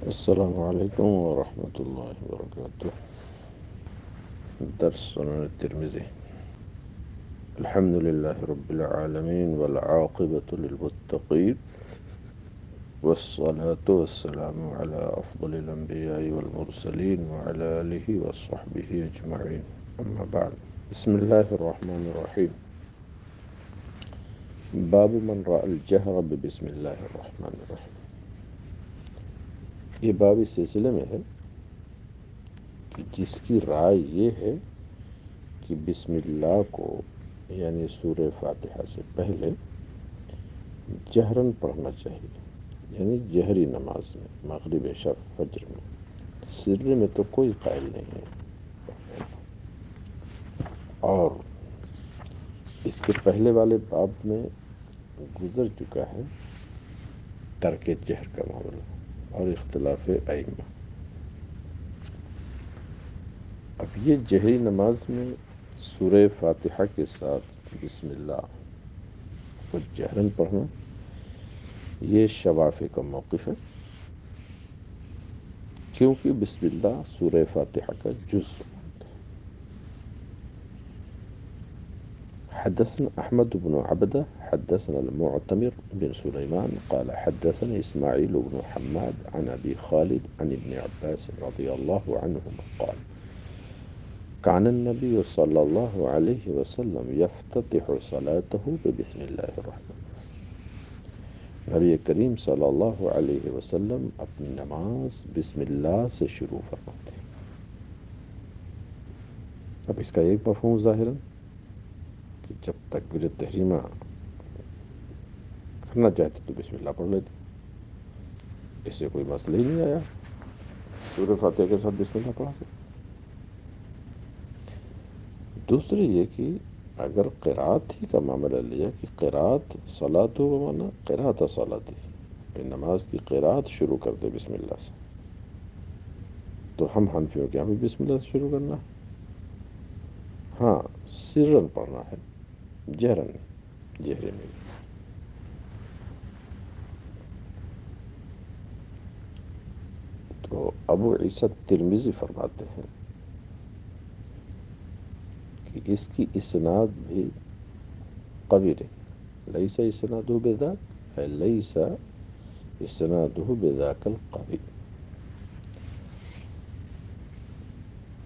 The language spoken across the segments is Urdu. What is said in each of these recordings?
السلام عليكم ورحمة الله وبركاته. درس سنن الترمذي. الحمد لله رب العالمين والعاقبة للمتقين، والصلاة والسلام على أفضل الأنبياء والمرسلين وعلى آله وصحبه أجمعين، أما بعد. بسم الله الرحمن الرحيم. باب من رأى الجهر ببسم الله الرحمن الرحیم. یہ باب اس سلسلے میں ہے کہ جس کی رائے یہ ہے کہ بسم اللہ کو یعنی سورہ فاتحہ سے پہلے جہرن پڑھنا چاہیے، یعنی جہری نماز میں، مغرب عشاء فجر میں. سر میں تو کوئی قائل نہیں ہے. اور اس کے پہلے والے باب میں گزر چکا ہے ترک جہر کا معاملہ اور اختلاف ائمہ. اب یہ جہری نماز میں سورہ فاتحہ کے ساتھ بسم اللہ کو جہرن پڑھنا، یہ شوافی کا موقف ہے، کیونکہ بسم اللہ سورہ فاتحہ کا جز ہے. حدثنا احمد بن عبدہ حدثنا المعتمر بن سلیمان قال حدثنا اسماعیل بن حماد عن ابی خالد عن ابن عباس رضی اللہ عنہما قال كان النبي صلی اللہ علیہ وسلم يفتتح صلاته ببسم اللہ الرحمن. نبی کریم صلی اللہ علیہ وسلم اپنی نماز بسم اللہ سے شروع فرماتے. اب اس کا ایک مفہوم ظاہراً کہ جب تکبیر تحریمہ کرنا چاہتے تو بسم اللہ پڑھ لیتے، اس سے کوئی مسئلہ ہی نہیں آیا، سورہ فاتحہ کے ساتھ بسم اللہ پڑھا. دوسری یہ کہ اگر قرات ہی کا معاملہ لیا کہ قرات صلاۃ کا معنی قرات صلاتی، نماز کی قرات شروع کر دے بسم اللہ سے، تو ہم حنفیوں کے یہاں بھی بسم اللہ سے شروع کرنا ہے. ہاں سرن پڑھنا ہے، جہرن جہرے میں. تو ابو عیسیٰ ترمذی فرماتے ہیں کہ اس کی اسناد بھی قوی رہی. لیس اسنادہ بذاک ہے، لیس اسنادہ بذاک القوی.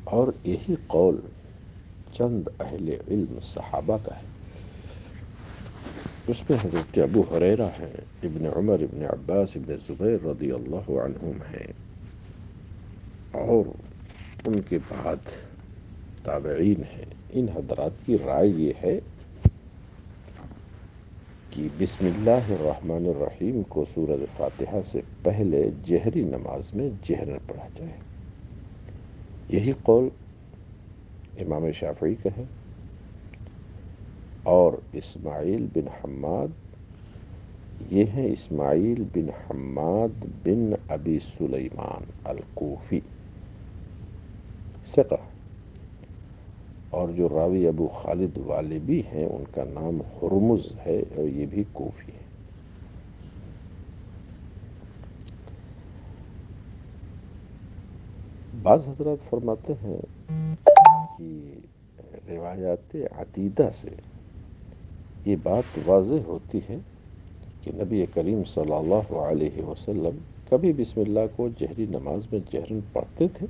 اور یہی قول چند اہل علم صحابہ کا ہے. اس میں حضرت ابو ہریرہ ہیں، ابن عمر، ابن عباس، ابن زبیر رضی اللہ عنہم ہیں، اور ان کے بعد تابعین ہیں. ان حضرات کی رائے یہ ہے کہ بسم اللہ الرحمن الرحیم کو سورہ فاتحہ سے پہلے جہری نماز میں جہرن پڑھا جائے. یہی قول امام شافعی کا ہے، اور اسماعیل بن حماد، یہ ہیں اسماعیل بن حماد بن ابی سلیمان الکوفی، ثقہ. اور جو راوی ابو خالد والبی ہیں ان کا نام ہرمز ہے، اور یہ بھی کوفی ہے. بعض حضرات فرماتے ہیں کہ روایات عدیدہ سے یہ بات واضح ہوتی ہے کہ نبی کریم صلی اللہ علیہ وسلم کبھی بسم اللہ کو جہری نماز میں جہرن پڑھتے تھے،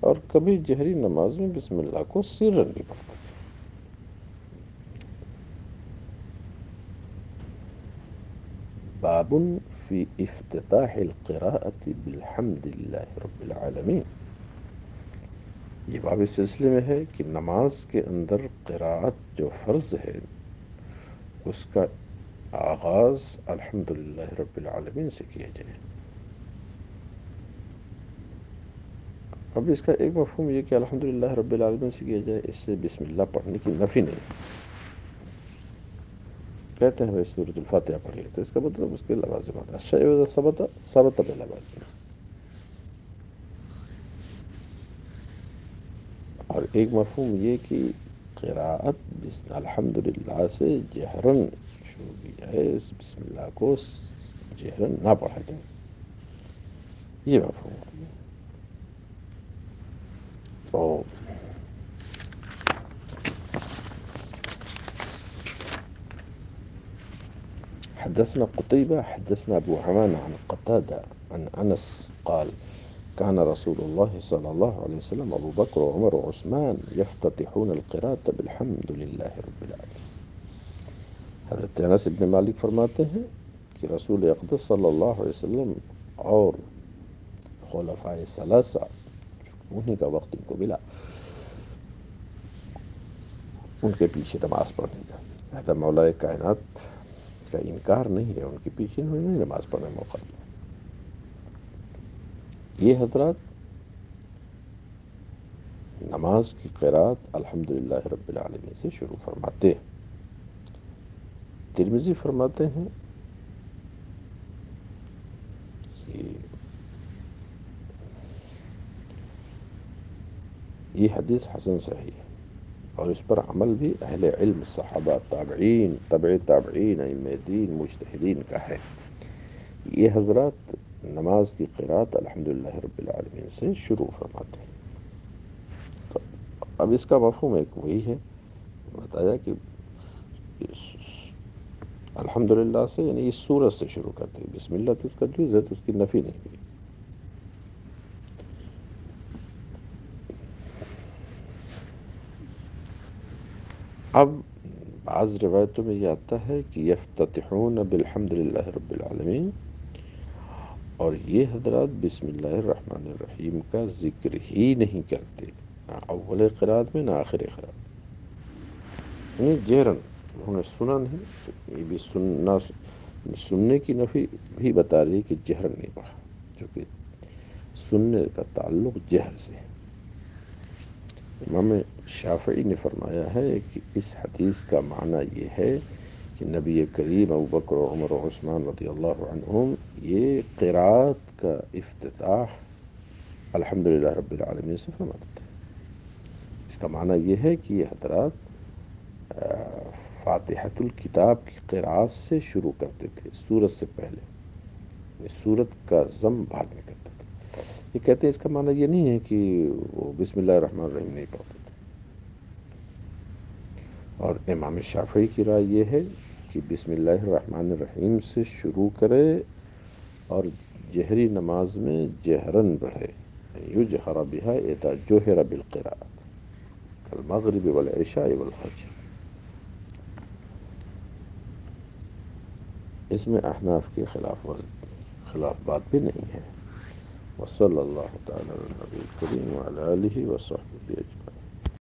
اور کبھی جہری نماز میں بسم اللہ کو سرن بھی پڑھتے تھے. باب فی افتتاح القراءة بالحمد للہ رب العالمین. یہ باب اس سلسلے میں ہے کہ نماز کے اندر قراءت جو فرض ہے اس کا آغاز الحمدللہ رب العالمین سے کیا جائے. اب اس کا ایک مفہوم یہ کہ الحمدللہ رب العالمین سے کیا جائے، اس سے بسم اللہ پڑھنے کی نفی نہیں. کہتے ہیں بھائی سورۃ الفاتحہ پڑھیے، تو اس کا مطلب اس کے لوازمات الشیء اذا ثبت ثبت بلوازم. اور ایک مفہوم یہ کہ قراءت الحمدللہ سے جہرن شروع کی جائے، بسم اللہ کو جہرن نہ پڑھا جائے. یہ مفہوم اور حدثنا قتيبة حدثنا أبو عوانة عن قتادة عن أنس قال كان رسول الله صلى الله عليه وسلم أبو بكر وعمر وعثمان يفتتحون القراءة بالحمد لله رب العالمين. حضرت انس ابن مالک فرماتے ہیں کہ رسول اقدس صلی اللہ علیہ وسلم اور خلفائے ثلاثہ انہی کا وقت ان کو ملا ان کے پیچھے نماز پڑھنے کا. لہذا مولا کائنات کا انکار نہیں ہے، ان کے پیچھے انہوں نے نماز پڑھنے کا موقع دیا. یہ حضرات نماز کی قرات الحمدللہ رب العالمین سے شروع فرماتے ہیں. ترمذی فرماتے ہیں کہ یہ حدیث حسن صحیح ہے اور اس پر عمل بھی اہل علم صحابہ تابعین تبع تابعین ائمہ دین مجتہدین کا ہے. یہ حضرات نماز کی قرات الحمدللہ رب العالمین سے شروع فرماتے ہیں. تو اب اس کا مفہوم ایک وہی ہے بتایا کہ الحمدللہ سے یعنی اس سورت سے شروع کرتے ہیں. بسم اللہ تو اس کا جز ہے تو اس کی نفی نہیں ہوئی. اب بعض روایتوں میں یہ آتا ہے کہ یفتتحون بالحمد للہ رب العالمین، اور یہ حضرات بسم اللہ الرحمن الرحیم کا ذکر ہی نہیں کرتے، نہ اول قرات میں نہ آخر قرات، یعنی جہرن انہوں نے سنا نہیں. یہ بھی سننے کی نفی بھی بتا رہی کہ جہرن نہیں پڑھا، چونکہ سننے کا تعلق جہر سے ہے. امام شافعی نے فرمایا ہے کہ اس حدیث کا معنی یہ ہے کہ نبی کریم ابوبکر و عمر و عثمان رضی اللہ عنہم یہ قرات کا افتتاح الحمدللہ رب العالمین سے فرماتے تھے. اس کا معنی یہ ہے کہ یہ حضرات فاتحۃ الکتاب کی قرات سے شروع کرتے تھے سورت سے پہلے، یعنی سورت کا ضم بعد میں کرتے تھے. یہ کہتے ہیں اس کا معنی یہ نہیں ہے کہ وہ بسم اللہ الرحمن الرحیم نہیں پڑھتے تھے. اور امام شافعی کی رائے یہ ہے کہ بسم اللہ الرحمن الرحیم سے شروع کرے اور جہری نماز میں جہرن پڑھے، یجہر بہا اذا جہر بالقراءة کالمغرب والعشاء والفجر. اس میں احناف کے خلاف بات بھی نہیں ہے. وصلی اللہ تعالی علی النبی الکریم وعلی آلہ وصحبہ اجمعین.